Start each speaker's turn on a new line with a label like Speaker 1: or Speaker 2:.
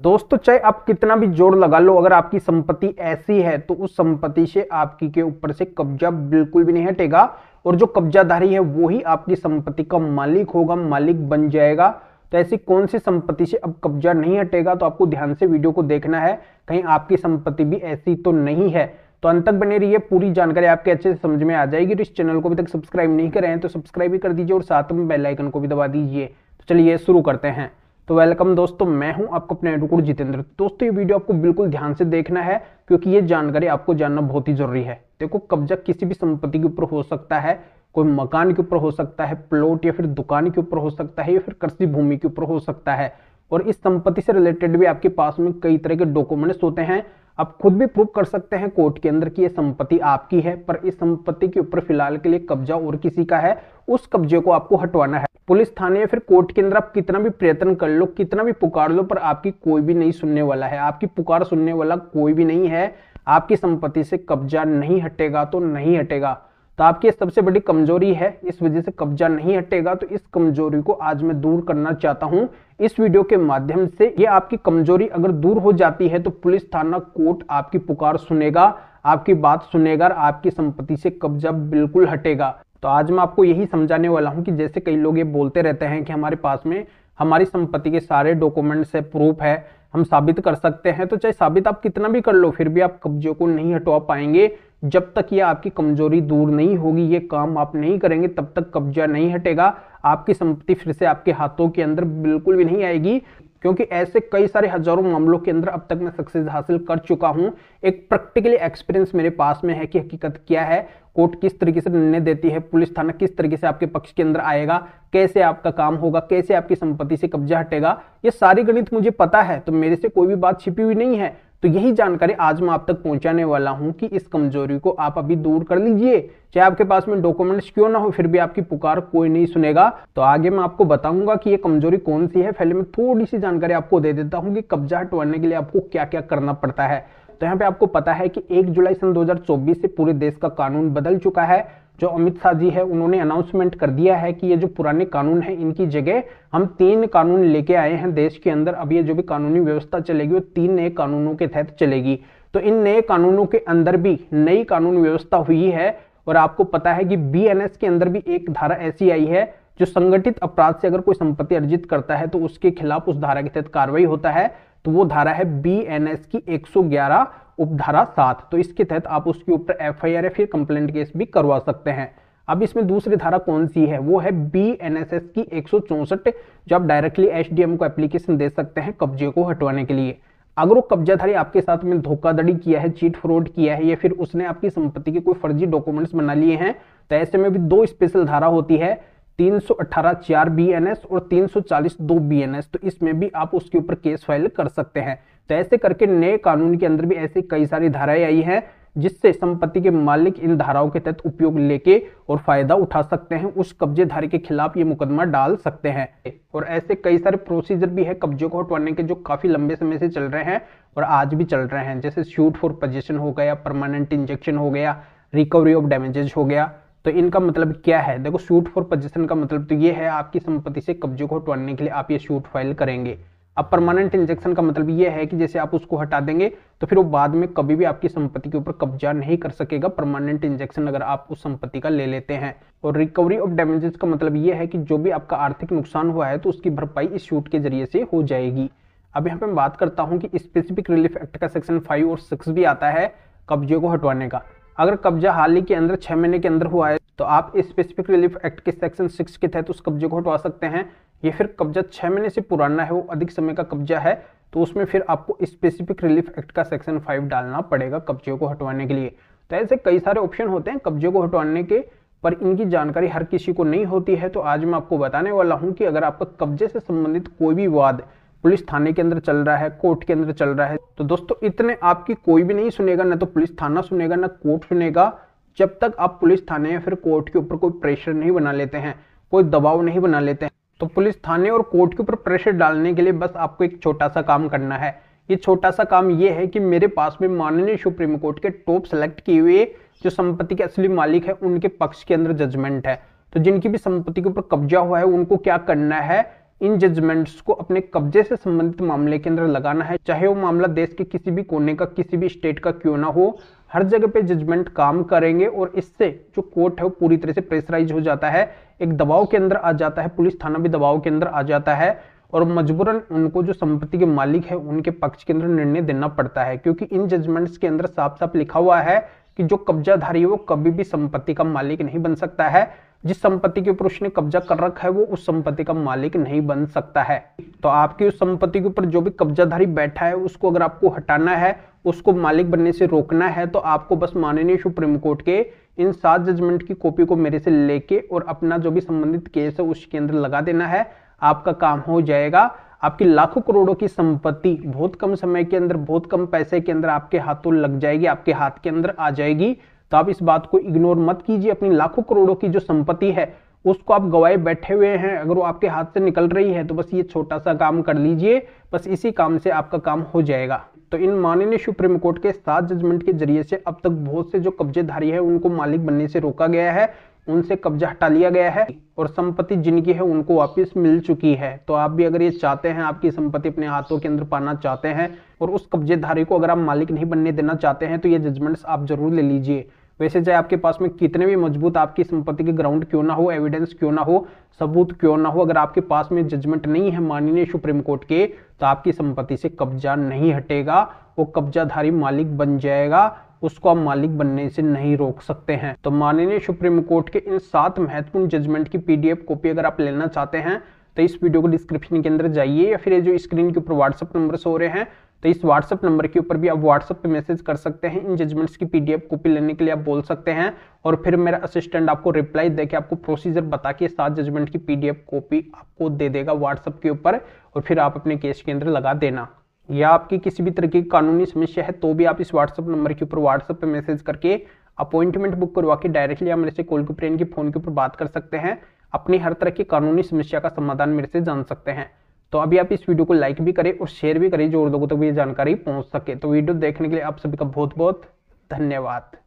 Speaker 1: दोस्तों चाहे आप कितना भी जोर लगा लो, अगर आपकी संपत्ति ऐसी है तो उस संपत्ति से आपकी के ऊपर से कब्जा बिल्कुल भी नहीं हटेगा और जो कब्जाधारी है वो ही आपकी संपत्ति का मालिक होगा, मालिक बन जाएगा। तो ऐसी कौन सी संपत्ति से अब कब्जा नहीं हटेगा, तो आपको ध्यान से वीडियो को देखना है, कहीं आपकी संपत्ति भी ऐसी तो नहीं है। तो अंत तक बने रहिए, पूरी जानकारी आपके अच्छे से समझ में आ जाएगी। तो इस चैनल को अभी तक सब्सक्राइब नहीं करे हैं तो सब्सक्राइब भी कर दीजिए और साथ में बेल आइकन को भी दबा दीजिए। तो चलिए शुरू करते हैं। तो वेलकम दोस्तों, मैं हूं आपका अपना एडवोकेट जितेंद्र। दोस्तों ये वीडियो आपको बिल्कुल ध्यान से देखना है क्योंकि ये जानकारी आपको जानना बहुत ही जरूरी है। देखो, कब्जा किसी भी संपत्ति के ऊपर हो सकता है, कोई मकान के ऊपर हो सकता है, प्लॉट या फिर दुकान के ऊपर हो सकता है या फिर कृषि भूमि के ऊपर हो सकता है। और इस संपत्ति से रिलेटेड भी आपके पास में कई तरह के डॉक्यूमेंट्स होते हैं। आप खुद भी प्रूव कर सकते हैं कोर्ट के अंदर कि ये संपत्ति आपकी है, पर इस संपत्ति के ऊपर फिलहाल के लिए कब्जा और किसी का है, उस कब्जे को आपको हटवाना है। पुलिस थाने या फिर कोर्ट के अंदर आप कितना भी प्रयत्न कर लो, कितना भी पुकार लो, पर आपकी कोई भी नहीं सुनने वाला है, आपकी पुकार सुनने वाला कोई भी नहीं है। आपकी संपत्ति से कब्जा नहीं हटेगा तो नहीं हटेगा। तो आपकी सबसे बड़ी कमजोरी है, इस वजह से कब्जा नहीं हटेगा। तो इस कमजोरी को आज मैं दूर करना चाहता हूं इस वीडियो के माध्यम से। ये आपकी कमजोरी अगर दूर हो जाती है तो पुलिस थाना कोर्ट आपकी पुकार सुनेगा, आपकी बात सुनेगा और आपकी संपत्ति से कब्जा बिल्कुल हटेगा। तो आज मैं आपको यही समझाने वाला हूं कि जैसे कई लोग ये बोलते रहते हैं कि हमारे पास में हमारी संपत्ति के सारे डॉक्यूमेंट्स है, प्रूफ है, हम साबित कर सकते हैं। तो चाहे साबित आप कितना भी कर लो, फिर भी आप कब्जे को नहीं हटवा पाएंगे। जब तक ये आपकी कमजोरी दूर नहीं होगी, ये काम आप नहीं करेंगे, तब तक कब्जा नहीं हटेगा। आपकी संपत्ति फिर से आपके हाथों के अंदर बिल्कुल भी नहीं आएगी, क्योंकि ऐसे कई सारे हजारों मामलों के अंदर अब तक मैं सक्सेस हासिल कर चुका हूं। एक प्रैक्टिकली एक्सपीरियंस मेरे पास में है कि हकीकत क्या है, कोर्ट किस तरीके से निर्णय देती है, पुलिस थाना किस तरीके से आपके पक्ष के अंदर आएगा, कैसे आपका काम होगा, कैसे आपकी संपत्ति से कब्जा हटेगा। ये सारी गणित मुझे पता है, तो मेरे से कोई भी बात छिपी हुई नहीं है। तो यही जानकारी आज मैं आप तक पहुंचाने वाला हूं कि इस कमजोरी को आप अभी दूर कर लीजिए। चाहे आपके पास में डॉक्यूमेंट्स क्यों ना हो, फिर भी आपकी पुकार कोई नहीं सुनेगा। तो आगे मैं आपको बताऊंगा कि ये कमजोरी कौन सी है। पहले मैं थोड़ी सी जानकारी आपको दे देता हूं कि कब्जा हटवाने के लिए आपको क्या क्या करना पड़ता है। तो यहाँ पे आपको पता है कि 1 जुलाई सन 2024 से पूरे देश का कानून बदल चुका है। जो अमित शाह जी है उन्होंने अनाउंसमेंट कर दिया है कि ये जो पुराने कानून है इनकी जगह हम 3 कानून लेके आए हैं देश के अंदर। अब ये जो भी कानूनी व्यवस्था चलेगी वो 3 नए कानूनों के तहत चलेगी। तो इन नए कानूनों के अंदर भी नई कानून व्यवस्था हुई है। और आपको पता है कि BNS के अंदर भी एक धारा ऐसी आई है, जो संगठित अपराध से अगर कोई संपत्ति अर्जित करता है तो उसके खिलाफ उस धारा के तहत कार्रवाई होता है। तो वो धारा है BNS की 111 उपधारा 7। तो इसके तहत आप उसके ऊपर FIR या फिर कंप्लेंट केस भी करवा सकते हैं। अब इसमें दूसरी धारा कौन सी है, वो है BNSS की 164, जो आप डायरेक्टली SDM को एप्लीकेशन दे सकते हैं कब्जे को हटवाने के लिए। अगर वो कब्जाधारी आपके साथ में धोखाधड़ी किया है, चीट फ्रॉड किया है, या फिर उसने आपकी संपत्ति के कोई फर्जी डॉक्यूमेंट्स बना लिए हैं, तो ऐसे में भी 2 स्पेशल धारा होती है, 318(4) BNS और 340(2) BNS। तो इसमें भी आप उसके ऊपर केस फाइल कर सकते हैं। तो ऐसे करके नए कानून के अंदर भी ऐसी कई सारी धाराएं आई हैं, जिससे संपत्ति के मालिक इन धाराओं के तहत उपयोग लेके और फायदा उठा सकते हैं, उस कब्जेधारी के खिलाफ ये मुकदमा डाल सकते हैं। और ऐसे कई सारे प्रोसीजर भी है कब्जे को हटवाने के, जो काफी लंबे समय से चल रहे हैं और आज भी चल रहे हैं। जैसे सूट फॉर पोजेशन हो गया, परमानेंट इंजेक्शन हो गया, रिकवरी ऑफ डैमेजेस हो गया। तो इनका मतलब क्या है, देखो, सूट फॉर पोजेशन का मतलब तो ये है आपकी संपत्ति से कब्जे को हटवाने के लिए आप ये सूट फाइल करेंगे। अब परमानेंट इंजेक्शन का मतलब ये है कि जैसे आप उसको हटा देंगे तो फिर वो बाद में कभी भी आपकी संपत्ति के ऊपर कब्जा नहीं कर सकेगा, परमानेंट इंजेक्शन अगर आप उस संपत्ति का ले लेते हैं। और रिकवरी ऑफ डैमेजेस का मतलब ये है कि जो भी आपका आर्थिक नुकसान हुआ है तो उसकी भरपाई इस सूट के जरिए से हो जाएगी। अब यहाँ पे मैं बात करता हूँ कि स्पेसिफिक रिलीफ एक्ट का सेक्शन 5 और 6 भी आता है कब्जे को हटवाने का। अगर कब्जा हाल ही के अंदर 6 महीने के अंदर हुआ है तो आप स्पेसिफिक रिलीफ एक्ट के सेक्शन 6 के तहत उस कब्जे को हटवा सकते हैं। ये फिर कब्जा 6 महीने से पुराना है, वो अधिक समय का कब्जा है, तो उसमें फिर आपको स्पेसिफिक रिलीफ एक्ट का सेक्शन 5 डालना पड़ेगा कब्जे को हटवाने के लिए। तो ऐसे कई सारे ऑप्शन होते हैं कब्जे को हटवाने के, पर इनकी जानकारी हर किसी को नहीं होती है। तो आज मैं आपको बताने वाला हूं कि अगर आपका कब्जे से संबंधित कोई भी विवाद पुलिस थाने के अंदर चल रहा है, कोर्ट के अंदर चल रहा है, तो दोस्तों इतने आपकी कोई भी नहीं सुनेगा, ना तो पुलिस थाना सुनेगा ना कोर्ट सुनेगा, जब तक आप पुलिस थाने या फिर कोर्ट के ऊपर कोई प्रेशर नहीं बना लेते हैं, कोई दबाव नहीं बना लेते हैं। तो पुलिस थाने और कोर्ट के ऊपर प्रेशर डालने के लिए बस आपको एक छोटा सा काम करना है। ये छोटा सा काम ये है कि मेरे पास में माननीय सुप्रीम कोर्ट के टॉप सेलेक्ट किए हुए जो संपत्ति के असली मालिक है उनके पक्ष के अंदर जजमेंट है। तो जिनकी भी संपत्ति के ऊपर कब्जा हुआ है उनको क्या करना है, इन जजमेंट्स को अपने कब्जे से संबंधित मामले के अंदर लगाना है, चाहे वो मामला देश के किसी भी कोने का, किसी भी स्टेट का क्यों ना हो, हर जगह पे जजमेंट काम करेंगे और इससे जो कोर्ट है वो पूरी तरह से प्रेशराइज हो जाता है, एक दबाव के अंदर आ जाता है, पुलिस थाना भी दबाव के अंदर आ जाता है और मजबूरन उनको जो संपत्ति के मालिक है उनके पक्ष के अंदर निर्णय देना पड़ता है, क्योंकि इन जजमेंट्स के अंदर साफ साफ लिखा हुआ है कि जो कब्जाधारी है वो कभी भी संपत्ति का मालिक नहीं बन सकता है। जिस संपत्ति के ऊपर उसने कब्जा कर रखा है वो उस संपत्ति का मालिक नहीं बन सकता है। तो आपकी उस संपत्ति के ऊपर जो भी कब्जाधारी बैठा है उसको अगर आपको हटाना है, उसको मालिक बनने से रोकना है, तो आपको बस माननीय सुप्रीम कोर्ट के इन 7 जजमेंट की कॉपी को मेरे से लेके और अपना जो भी संबंधित केस है उसके अंदर लगा देना है, आपका काम हो जाएगा। आपकी लाखों करोड़ों की संपत्ति बहुत कम समय के अंदर, बहुत कम पैसे के अंदर आपके हाथों लग जाएगी, आपके हाथ के अंदर आ जाएगी। तो आप इस बात को इग्नोर मत कीजिए। अपनी लाखों करोड़ों की जो संपत्ति है उसको आप गवाए बैठे हुए हैं, अगर वो आपके हाथ से निकल रही है तो बस ये छोटा सा काम कर लीजिए, बस इसी काम से आपका काम हो जाएगा। तो इन माननीय सुप्रीम कोर्ट के 7 जजमेंट के जरिए से अब तक बहुत से जो कब्जेधारी है उनको मालिक बनने से रोका गया है, उनसे कब्जा हटा लिया गया है और संपत्ति जिनकी है उनको वापस मिल चुकी है। तो आप भी अगर ये चाहते हैं, आपकी संपत्ति अपने हाथों के अंदर पाना चाहते हैं और उस कब्जेधारी को अगर आप मालिक नहीं बनने देना चाहते हैं, तो ये जजमेंट्स आप जरूर ले लीजिए। वैसे चाहे आपके पास में कितने भी मजबूत आपकी संपत्ति के ग्राउंड क्यों ना हो, एविडेंस क्यों ना हो, सबूत क्यों ना हो, अगर आपके पास में जजमेंट नहीं है माननीय सुप्रीम कोर्ट के, तो आपकी संपत्ति से कब्जा नहीं हटेगा, वो कब्जाधारी मालिक बन जाएगा, उसको आप मालिक बनने से नहीं रोक सकते हैं। तो माननीय सुप्रीम कोर्ट के इन 7 महत्वपूर्ण जजमेंट की PDF कॉपी अगर आप लेना चाहते हैं तो इस वीडियो को डिस्क्रिप्शन के अंदर जाइए, या फिर ये जो स्क्रीन के ऊपर व्हाट्सएप नंबर हो रहे हैं तो इस व्हाट्सएप नंबर के ऊपर भी आप व्हाट्सएप पे मैसेज कर सकते हैं। इन जजमेंट्स की PDF कॉपी लेने के लिए आप बोल सकते हैं और फिर मेरा असिस्टेंट आपको रिप्लाई देके आपको प्रोसीजर बता के 7 जजमेंट की PDF कॉपी आपको दे देगा व्हाट्सएप के ऊपर, और फिर आप अपने केस के अंदर लगा देना। या आपकी किसी भी तरह की कानूनी समस्या है तो भी आप इस व्हाट्सएप नंबर के ऊपर व्हाट्सएप पे मैसेज करके अपॉइंटमेंट बुक करवा के डायरेक्टली आप मेरे से कॉल के ऊपर यानी कि फोन के ऊपर बात कर सकते हैं, अपनी हर तरह की कानूनी समस्या का समाधान मेरे से जान सकते हैं। तो अभी आप इस वीडियो को लाइक भी करें और शेयर भी करें जो और लोगों तक भी ये जानकारी पहुंच सके। तो वीडियो देखने के लिए आप सभी का बहुत बहुत धन्यवाद।